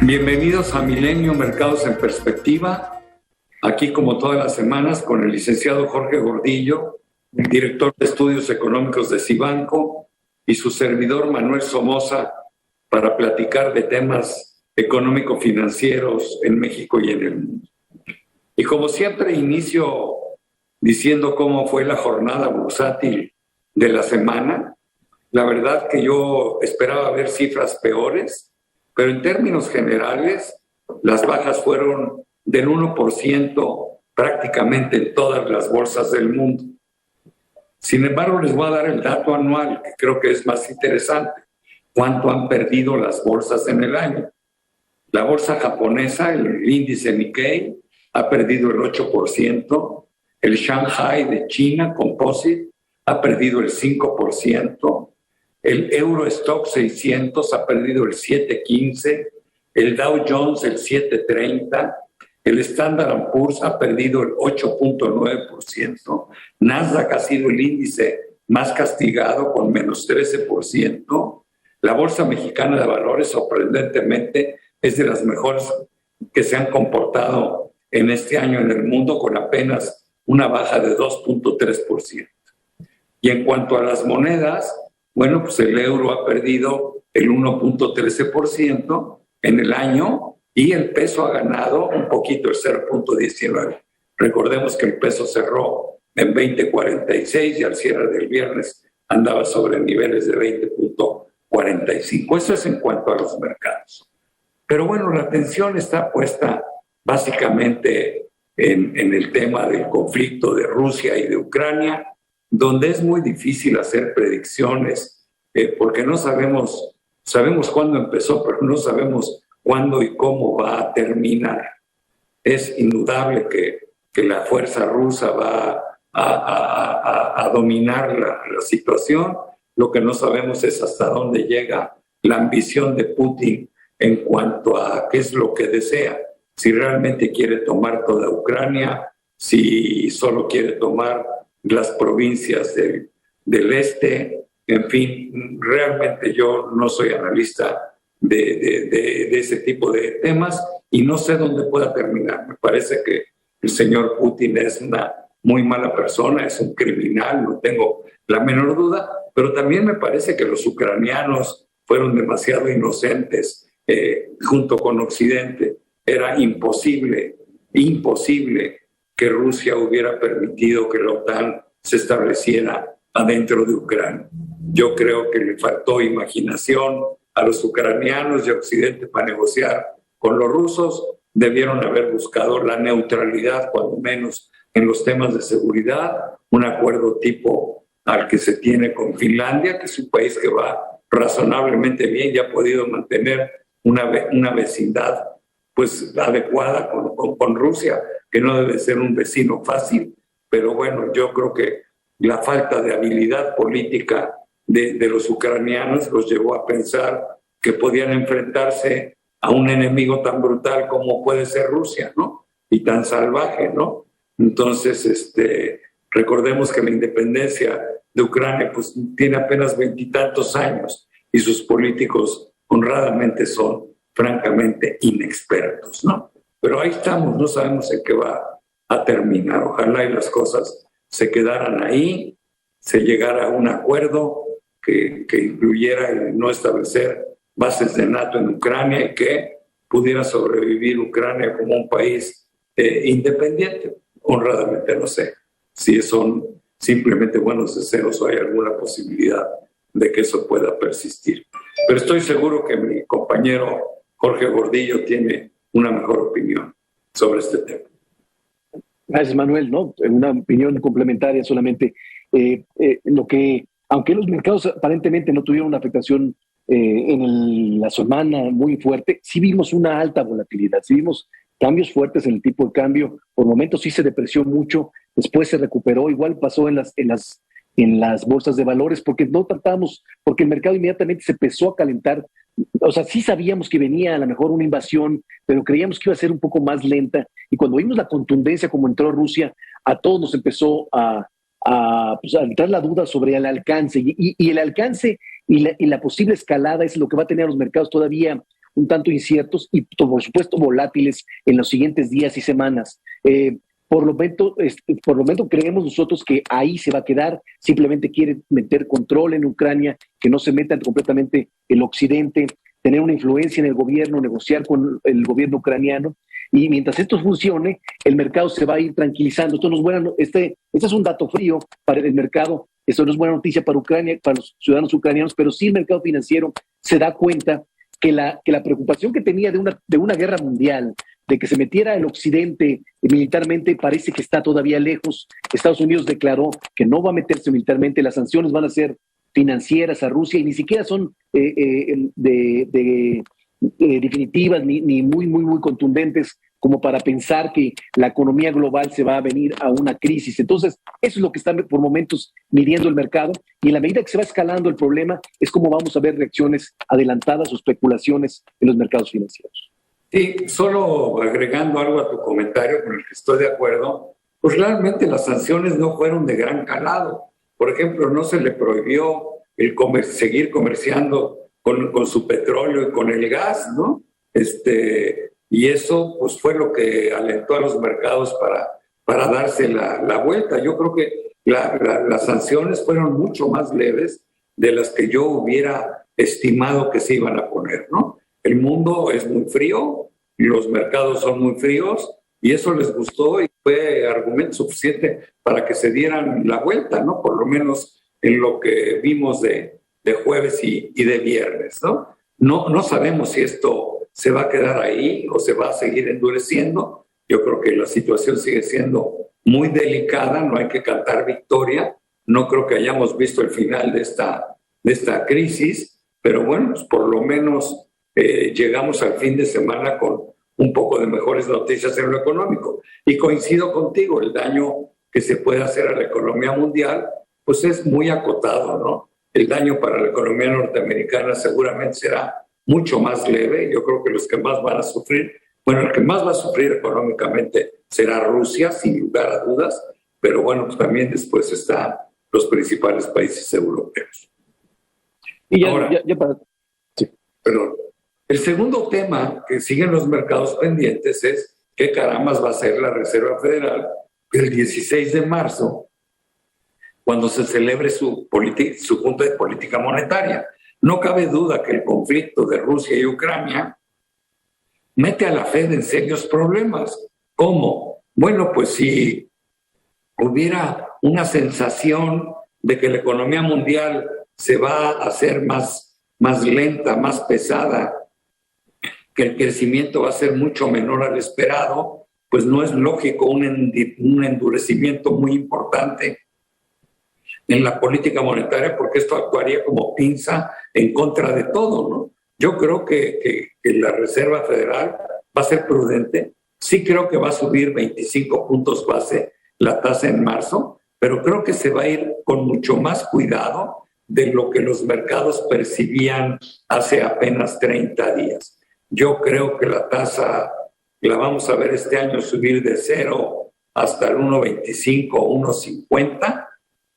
Bienvenidos a Milenio Mercados en Perspectiva, aquí como todas las semanas con el licenciado Jorge Gordillo, director de Estudios Económicos de Cibanco, y su servidor Manuel Somoza, para platicar de temas económico-financieros en México y en el mundo. Y como siempre inicio diciendo cómo fue la jornada bursátil de la semana. La verdad que yo esperaba ver cifras peores, pero en términos generales las bajas fueron del 1% prácticamente en todas las bolsas del mundo. Sin embargo, les voy a dar el dato anual, que creo que es más interesante. ¿Cuánto han perdido las bolsas en el año? La bolsa japonesa, el índice Nikkei, ha perdido el 8%. El Shanghai de China Composite ha perdido el 5%. El Eurostock 600 ha perdido el 7.15%. El Dow Jones el 7.30%. El Standard & Poor's ha perdido el 8.9%. Nasdaq ha sido el índice más castigado con menos 13%. La Bolsa Mexicana de Valores, sorprendentemente, es de las mejores que se han comportado en este año en el mundo, con apenas una baja de 2.3%. Y en cuanto a las monedas, bueno, pues el euro ha perdido el 1.13% en el año y el peso ha ganado un poquito, el 0.19%. Recordemos que el peso cerró en 20.46 y al cierre del viernes andaba sobre niveles de 20.45. Eso es en cuanto a los mercados. Pero bueno, la atención está puesta básicamente en el tema del conflicto de Rusia y de Ucrania, donde es muy difícil hacer predicciones, porque no sabemos cuándo empezó, pero no sabemos cuándo y cómo va a terminar. Es indudable que la fuerza rusa va a dominar la situación. Lo que no sabemos es hasta dónde llega la ambición de Putin en cuanto a qué es lo que desea. Si realmente quiere tomar toda Ucrania, si solo quiere tomar las provincias del este, en fin, realmente yo no soy analista de ese tipo de temas y no sé dónde pueda terminar. Me parece que el señor Putin es una muy mala persona, es un criminal, no tengo la menor duda, pero también me parece que los ucranianos fueron demasiado inocentes junto con Occidente. Era imposible que Rusia hubiera permitido que la OTAN se estableciera adentro de Ucrania. Yo creo que le faltó imaginación a los ucranianos y a Occidente para negociar con los rusos. Debieron haber buscado la neutralidad, cuando menos en los temas de seguridad, un acuerdo tipo al que se tiene con Finlandia, que es un país que va razonablemente bien y ha podido mantener una vecindad pues adecuada con Rusia, que no debe ser un vecino fácil, pero bueno, yo creo que la falta de habilidad política de los ucranianos los llevó a pensar que podían enfrentarse a un enemigo tan brutal como puede ser Rusia, ¿no? Y tan salvaje, ¿no? Entonces, recordemos que la independencia de Ucrania pues tiene apenas 20 y tantos años y sus políticos honradamente son francamente inexpertos, ¿no? Pero ahí estamos, no sabemos en qué va a terminar. Ojalá y las cosas se quedaran ahí, se llegara a un acuerdo que incluyera el no establecer bases de NATO en Ucrania y que pudiera sobrevivir Ucrania como un país independiente. Honradamente no sé si son simplemente buenos deseos o hay alguna posibilidad de que eso pueda persistir. Pero estoy seguro que mi compañero Jorge Gordillo tiene una mejor opinión sobre este tema. Gracias, Manuel. ¿No? Una opinión complementaria solamente. Aunque los mercados aparentemente no tuvieron una afectación la semana muy fuerte, sí vimos una alta volatilidad, sí vimos cambios fuertes en el tipo de cambio. Por momentos sí se depreció mucho, después se recuperó. Igual pasó en las bolsas de valores, porque el mercado inmediatamente se empezó a calentar. O sea, sí sabíamos que venía a lo mejor una invasión, pero creíamos que iba a ser un poco más lenta. Y cuando vimos la contundencia como entró Rusia, a todos nos empezó a entrar la duda sobre el alcance. Y el alcance y la posible escalada es lo que va a tener a los mercados todavía un tanto inciertos y, por supuesto, volátiles en los siguientes días y semanas. Por lo menos creemos nosotros que ahí se va a quedar, simplemente quiere meter control en Ucrania, que no se meta completamente el occidente, tener una influencia en el gobierno, negociar con el gobierno ucraniano, y mientras esto funcione, el mercado se va a ir tranquilizando. Esto no es bueno, este es un dato frío para el mercado, esto no es buena noticia para Ucrania, para los ciudadanos ucranianos, pero sí el mercado financiero se da cuenta que la preocupación que tenía de una guerra mundial, de que se metiera el occidente militarmente, parece que está todavía lejos. Estados Unidos declaró que no va a meterse militarmente, las sanciones van a ser financieras a Rusia y ni siquiera son definitivas ni muy contundentes como para pensar que la economía global se va a venir a una crisis. Entonces, eso es lo que está por momentos midiendo el mercado, y en la medida que se va escalando el problema es como vamos a ver reacciones adelantadas o especulaciones en los mercados financieros. Sí, solo agregando algo a tu comentario con el que estoy de acuerdo, pues realmente las sanciones no fueron de gran calado. Por ejemplo, no se le prohibió seguir comerciando con su petróleo y con el gas, ¿no? Y eso pues fue lo que alentó a los mercados para darse la vuelta. Yo creo que las sanciones fueron mucho más leves de las que yo hubiera estimado que se iban a poner, ¿no? El mundo es muy frío y los mercados son muy fríos, y eso les gustó y fue argumento suficiente para que se dieran la vuelta, ¿no? Por lo menos en lo que vimos de jueves y de viernes, ¿no? No sabemos si esto se va a quedar ahí o se va a seguir endureciendo. Yo creo que la situación sigue siendo muy delicada, no hay que cantar victoria. No creo que hayamos visto el final de esta crisis, pero bueno, pues por lo menos llegamos al fin de semana con un poco de mejores noticias en lo económico. Y coincido contigo, el daño que se puede hacer a la economía mundial pues es muy acotado, ¿no? El daño para la economía norteamericana seguramente será mucho más leve. Yo creo que los que más van a sufrir, bueno, el que más va a sufrir económicamente será Rusia, sin lugar a dudas, pero bueno, pues también después están los principales países europeos. Y ahora, sí. Perdón. El segundo tema que siguen los mercados pendientes es qué carambas va a hacer la Reserva Federal el 16 de marzo, cuando se celebre su Junta de Política Monetaria. No cabe duda que el conflicto de Rusia y Ucrania mete a la Fed en serios problemas. ¿Cómo? Bueno, pues si hubiera una sensación de que la economía mundial se va a hacer más lenta, más pesada, que el crecimiento va a ser mucho menor al esperado, pues no es lógico un endurecimiento muy importante en la política monetaria, porque esto actuaría como pinza en contra de todo, ¿no? Yo creo que la Reserva Federal va a ser prudente. Sí creo que va a subir 25 puntos base la tasa en marzo, pero creo que se va a ir con mucho más cuidado de lo que los mercados percibían hace apenas 30 días. Yo creo que la tasa la vamos a ver este año subir de 0 hasta el 1.25 o 1.50.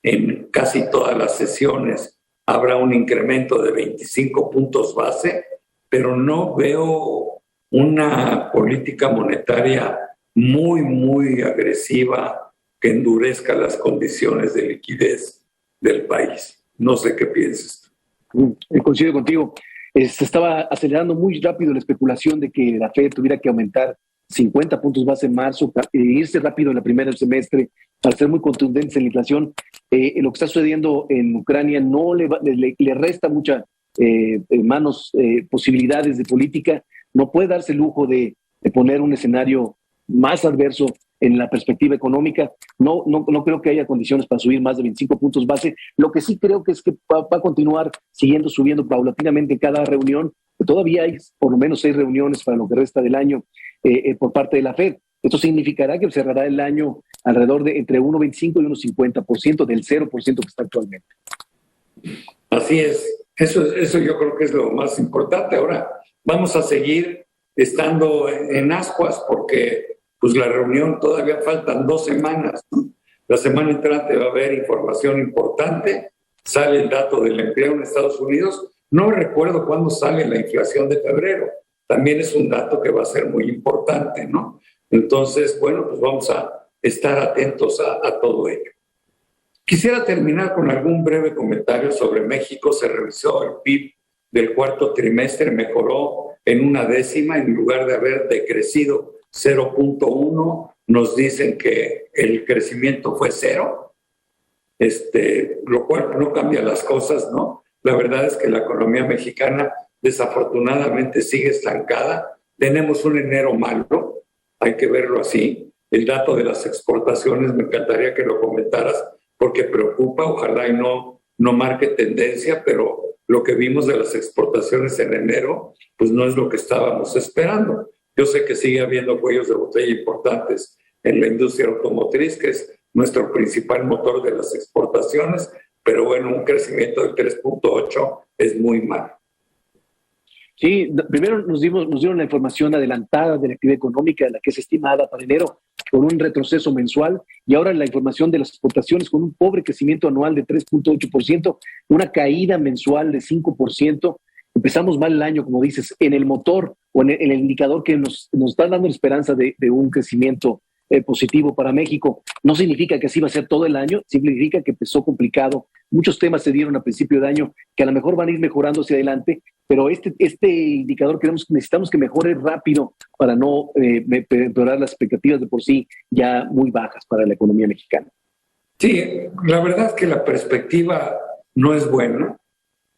En casi todas las sesiones habrá un incremento de 25 puntos base, pero no veo una política monetaria muy agresiva que endurezca las condiciones de liquidez del país. No sé qué piensas. Coincido contigo. Se estaba acelerando muy rápido la especulación de que la Fed tuviera que aumentar 50 puntos base en marzo e irse rápido en el primer semestre para ser muy contundentes en la inflación. Lo que está sucediendo en Ucrania no le resta muchas posibilidades de política. No puede darse el lujo de poner un escenario más adverso en la perspectiva económica. No creo que haya condiciones para subir más de 25 puntos base. Lo que sí creo que es que va a continuar subiendo paulatinamente cada reunión. Todavía hay por lo menos 6 reuniones para lo que resta del año por parte de la Fed. Esto significará que cerrará el año alrededor de entre 1.25 y 1.50% del 0% que está actualmente. Así es. Eso yo creo que es lo más importante. Ahora vamos a seguir estando en ascuas porque pues la reunión todavía faltan 2 semanas, ¿no? La semana entrante va a haber información importante. Sale el dato del empleo en Estados Unidos. No recuerdo cuándo sale la inflación de febrero. también es un dato que va a ser muy importante, ¿no? Entonces, bueno, pues vamos a estar atentos a todo ello. Quisiera terminar con algún breve comentario sobre México. Se revisó el PIB del cuarto trimestre, mejoró en 1/10, en lugar de haber decrecido 0.1, nos dicen que el crecimiento fue 0, lo cual no cambia las cosas, ¿no? La verdad es que la economía mexicana desafortunadamente sigue estancada. Tenemos un enero malo, hay que verlo así. El dato de las exportaciones, me encantaría que lo comentaras porque preocupa, ojalá y no marque tendencia, pero lo que vimos de las exportaciones en enero, pues no es lo que estábamos esperando. Yo sé que sigue habiendo cuellos de botella importantes en la industria automotriz, que es nuestro principal motor de las exportaciones, pero bueno, un crecimiento del 3.8 es muy malo. Sí, primero nos dieron la información adelantada de la actividad económica, de la que es estimada para enero, con un retroceso mensual, y ahora la información de las exportaciones con un pobre crecimiento anual de 3.8%, una caída mensual de 5%. Empezamos mal el año, como dices, en el motor o en el indicador que nos está dando la esperanza de un crecimiento positivo para México. No significa que así va a ser todo el año, significa que empezó complicado. Muchos temas se dieron a principio de año que a lo mejor van a ir mejorando hacia adelante, pero este indicador necesitamos que mejore rápido para no empeorar las expectativas de por sí ya muy bajas para la economía mexicana. Sí, la verdad es que la perspectiva no es buena.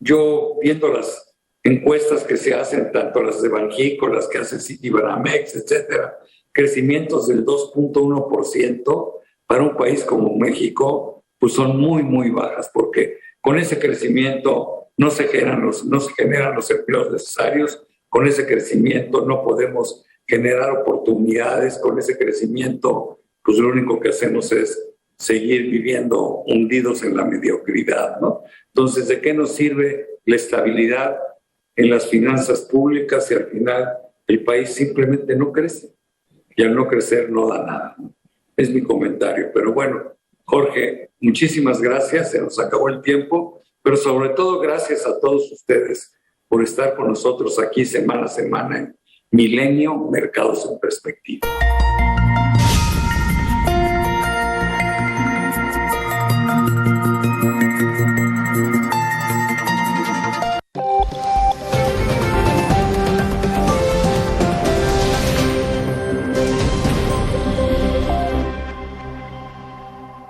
Yo, viendo las encuestas que se hacen, tanto las de Banxico, las que hace Citibanamex, etcétera, crecimientos del 2.1% para un país como México, pues son muy, muy bajas, porque con ese crecimiento no se generan los empleos necesarios, con ese crecimiento no podemos generar oportunidades, con ese crecimiento, pues lo único que hacemos es seguir viviendo hundidos en la mediocridad, ¿no? Entonces, ¿de qué nos sirve la estabilidad en las finanzas públicas si al final el país simplemente no crece? Y al no crecer no da nada, ¿no? Es mi comentario. Pero bueno, Jorge, muchísimas gracias, se nos acabó el tiempo, pero sobre todo gracias a todos ustedes por estar con nosotros aquí semana a semana en Milenio Mercados en Perspectiva.